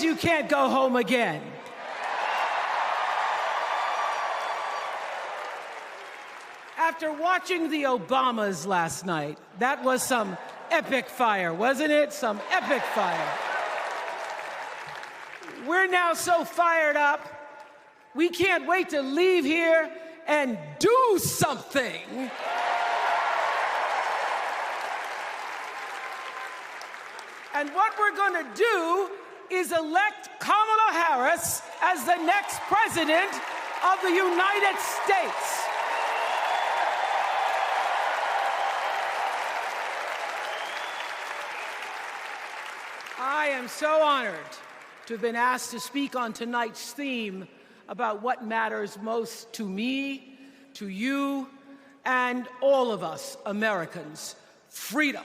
you can't go home again. After watching the Obamas last night, that was some epic fire, wasn't it? Some epic fire. We're now so fired up, we can't wait to leave here and do something. And what we're going to do is elect Kamala Harris as the next president of the United States. I am so honored to have been asked to speak on tonight's theme about what matters most to me, to you, and all of us Americans: freedom.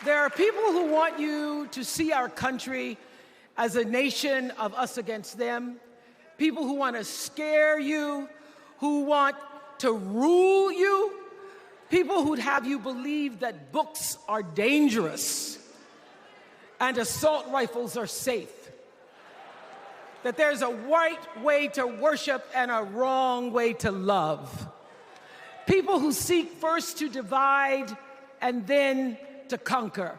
There are people who want you to see our country as a nation of us against them, people who want to scare you, who want to rule you, people who'd have you believe that books are dangerous and assault rifles are safe, that there's a right way to worship and a wrong way to love, people who seek first to divide and then to conquer.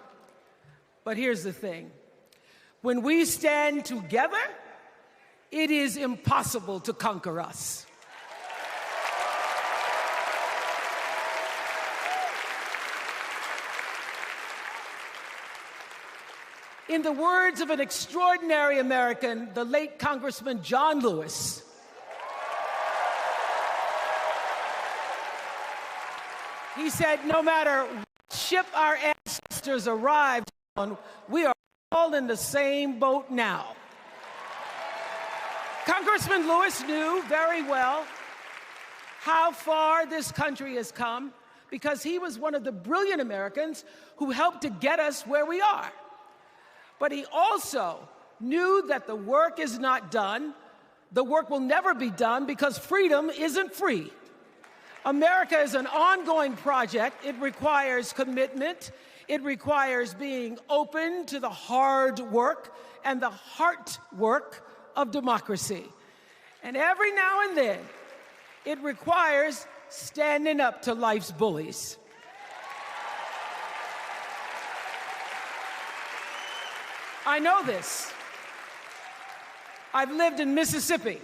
But here's the thing. When we stand together, it is impossible to conquer us. In the words of an extraordinary American, the late Congressman John Lewis, he said, no matter what ship our ancestors arrived on, we are all in the same boat now. Congressman Lewis knew very well how far this country has come because he was one of the brilliant Americans who helped to get us where we are. But he also knew that the work is not done. The work will never be done because freedom isn't free. America is an ongoing project. It requires commitment. It requires being open to the hard work and the heart work of democracy. And every now and then, it requires standing up to life's bullies. I know this. I've lived in Mississippi,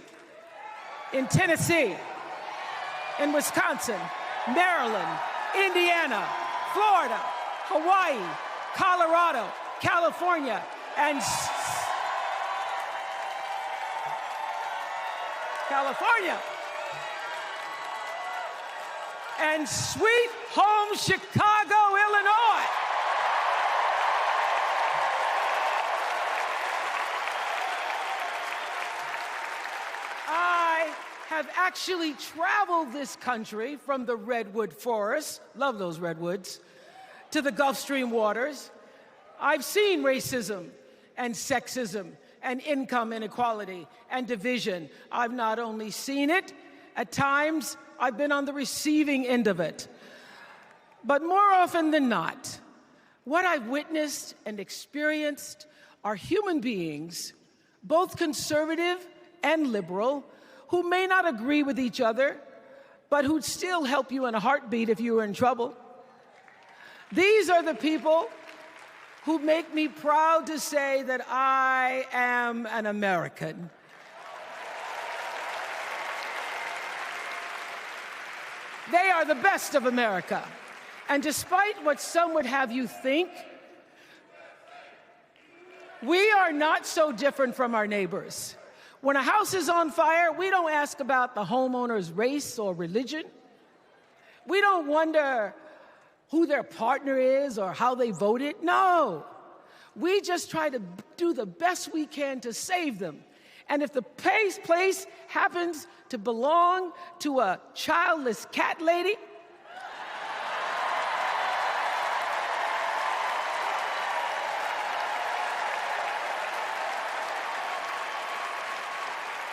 in Tennessee, in Wisconsin, Maryland, Indiana, Florida, Hawaii, Colorado, California, and sweet home Chicago, Illinois. Have actually traveled this country from the redwood forests, love those redwoods, to the Gulf Stream waters. I've seen racism and sexism and income inequality and division. I've not only seen it, at times I've been on the receiving end of it. But more often than not, what I've witnessed and experienced are human beings, both conservative and liberal, who may not agree with each other, but who'd still help you in a heartbeat if you were in trouble. These are the people who make me proud to say that I am an American. They are the best of America. And despite what some would have you think, we are not so different from our neighbors. When a house is on fire, we don't ask about the homeowner's race or religion. We don't wonder who their partner is or how they voted. No. We just try to do the best we can to save them. And if the place happens to belong to a childless cat lady,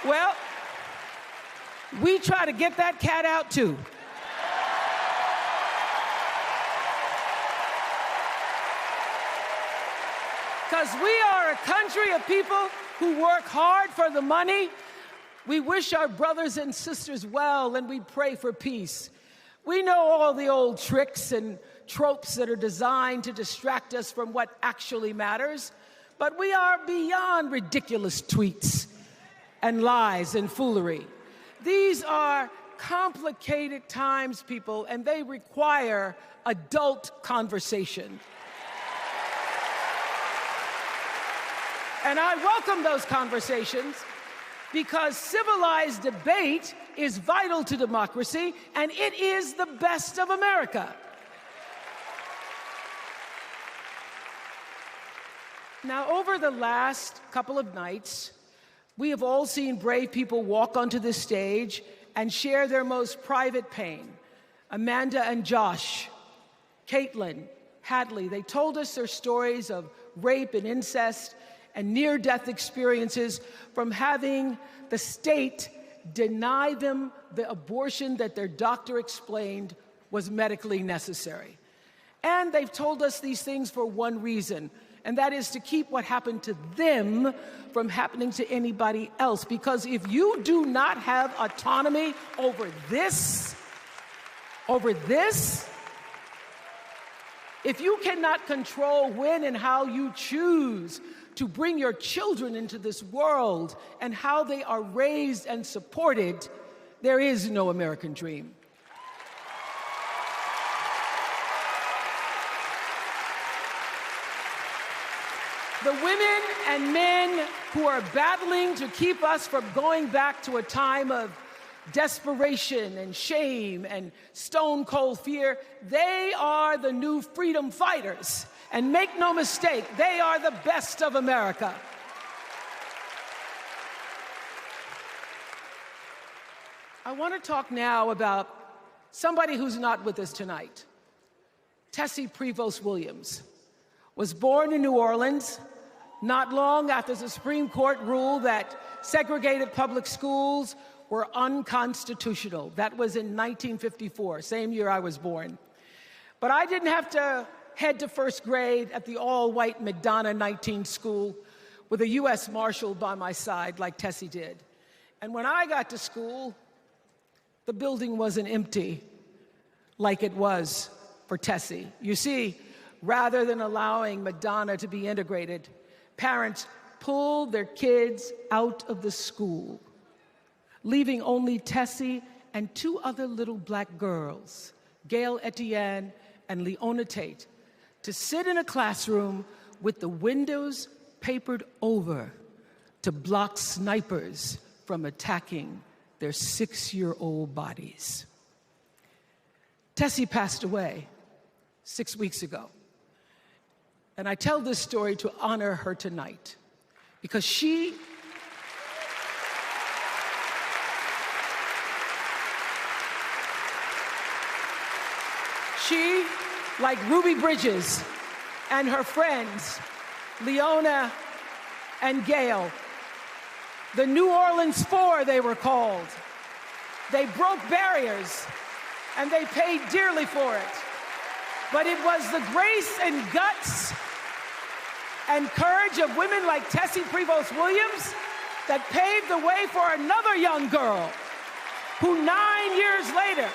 well, we try to get that cat out too. Because we are a country of people who work hard for the money. We wish our brothers and sisters well, and we pray for peace. We know all the old tricks and tropes that are designed to distract us from what actually matters, but we are beyond ridiculous tweets and lies and foolery. These are complicated times, people, and they require adult conversation. And I welcome those conversations because civilized debate is vital to democracy, and it is the best of America. Now, over the last couple of nights, we have all seen brave people walk onto this stage and share their most private pain. Amanda and Josh, Caitlin, Hadley, they told us their stories of rape and incest and near-death experiences from having the state deny them the abortion that their doctor explained was medically necessary. And they've told us these things for one reason, and that is to keep what happened to them from happening to anybody else. Because if you do not have autonomy over this, if you cannot control when and how you choose to bring your children into this world and how they are raised and supported, there is no American dream. The women and men who are battling to keep us from going back to a time of desperation and shame and stone-cold fear, they are the new freedom fighters. And make no mistake, they are the best of America. I want to talk now about somebody who's not with us tonight. Tessie Prevost Williams was born in New Orleans not long after the Supreme Court ruled that segregated public schools were unconstitutional. That was in 1954, same year I was born. But I didn't have to head to first grade at the all-white McDonough 19 school with a U.S. Marshal by my side like Tessie did. And when I got to school, the building wasn't empty like it was for Tessie. You see, rather than allowing McDonough to be integrated, parents pulled their kids out of the school, leaving only Tessie and two other little black girls, Gail Etienne and Leona Tate, to sit in a classroom with the windows papered over to block snipers from attacking their 6-year-old bodies. Tessie passed away 6 weeks ago. And I tell this story to honor her tonight because she like Ruby Bridges and her friends, Leona and Gail, the New Orleans Four, they were called. They broke barriers, and they paid dearly for it. But it was the grace and guts and courage of women like Tessie Prevost Williams that paved the way for another young girl who 9 years later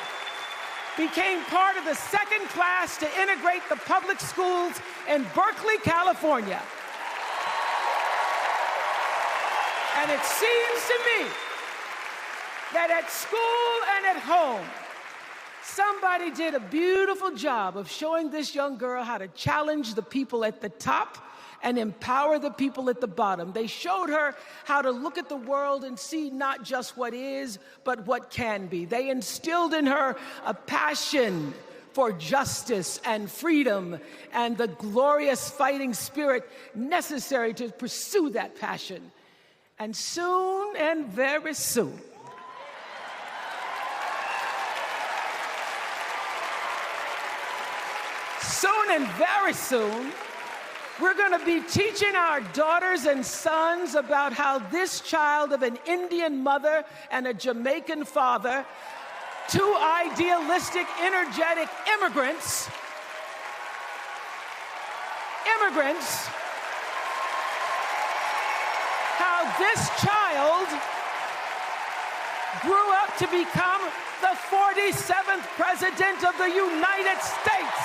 became part of the second class to integrate the public schools in Berkeley, California. And it seems to me that at school and at home, somebody did a beautiful job of showing this young girl how to challenge the people at the top and empower the people at the bottom. They showed her how to look at the world and see not just what is, but what can be. They instilled in her a passion for justice and freedom and the glorious fighting spirit necessary to pursue that passion. And soon, and very soon, we're going to be teaching our daughters and sons about how this child of an Indian mother and a Jamaican father, two idealistic, energetic immigrants This child grew up to become the 47th President of the United States.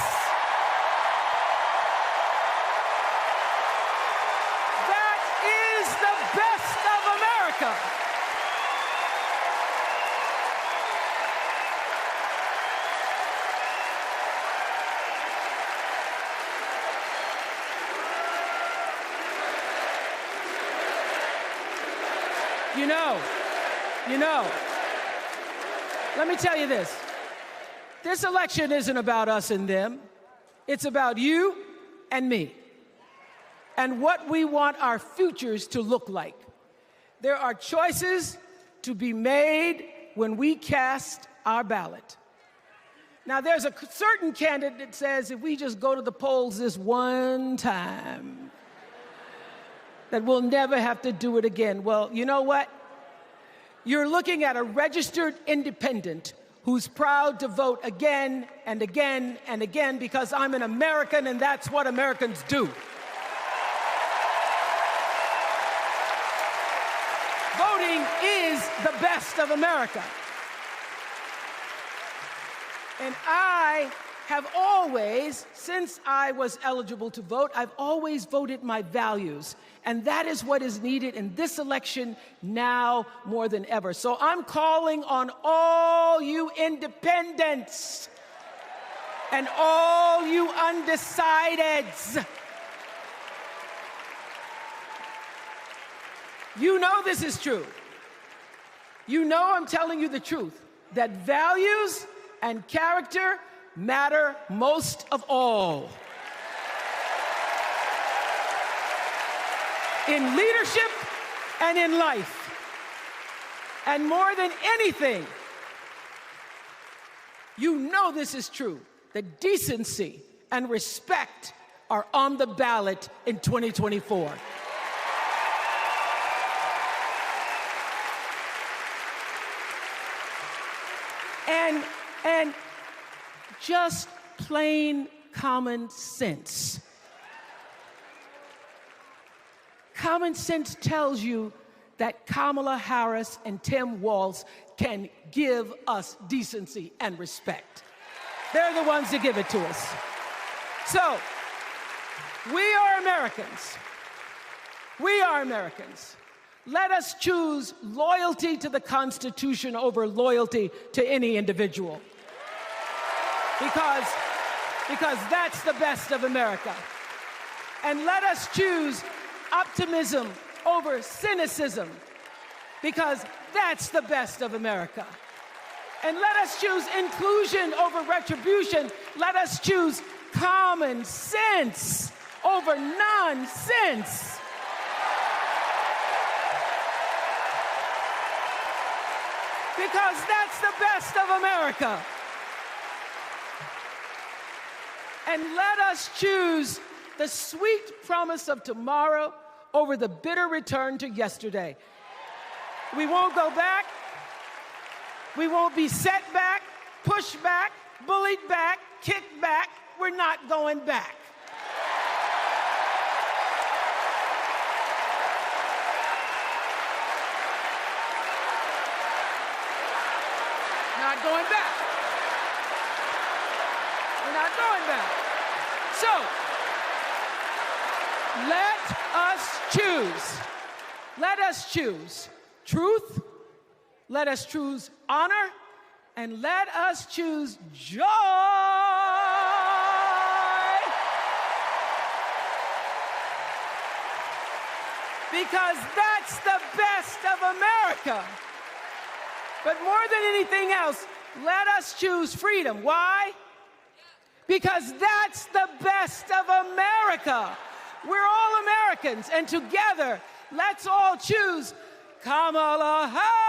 That is the best of America. You know, let me tell you this. This election isn't about us and them. It's about you and me and what we want our futures to look like. There are choices to be made when we cast our ballot. Now, there's a certain candidate that says if we just go to the polls this one time, that we'll never have to do it again. Well, you know what? You're looking at a registered independent who's proud to vote again and again and again because I'm an American and that's what Americans do. Voting is the best of America. And I have always, since I was eligible to vote, I've always voted my values. And that is what is needed in this election now more than ever. So I'm calling on all you independents and all you undecideds. You know this is true. You know I'm telling you the truth, that values and character matter most of all. In leadership and in life. And more than anything, you know this is true, that decency and respect are on the ballot in 2024. And just plain common sense. Common sense tells you that Kamala Harris and Tim Walz can give us decency and respect. They're the ones that give it to us. So, we are Americans. We are Americans. Let us choose loyalty to the Constitution over loyalty to any individual. Because that's the best of America. And let us choose optimism over cynicism, because that's the best of America. And let us choose inclusion over retribution. Let us choose common sense over nonsense. Because that's the best of America. And let us choose the sweet promise of tomorrow over the bitter return to yesterday. We won't go back. We won't be set back, pushed back, bullied back, kicked back. We're not going back. Not going back. We're not going back. So, let us choose. Let us choose truth. Let us choose honor. And let us choose joy. Because that's the best of America. But more than anything else, let us choose freedom. Why? Because that's the best of America. We're all Americans, and together, let's all choose Kamala Harris.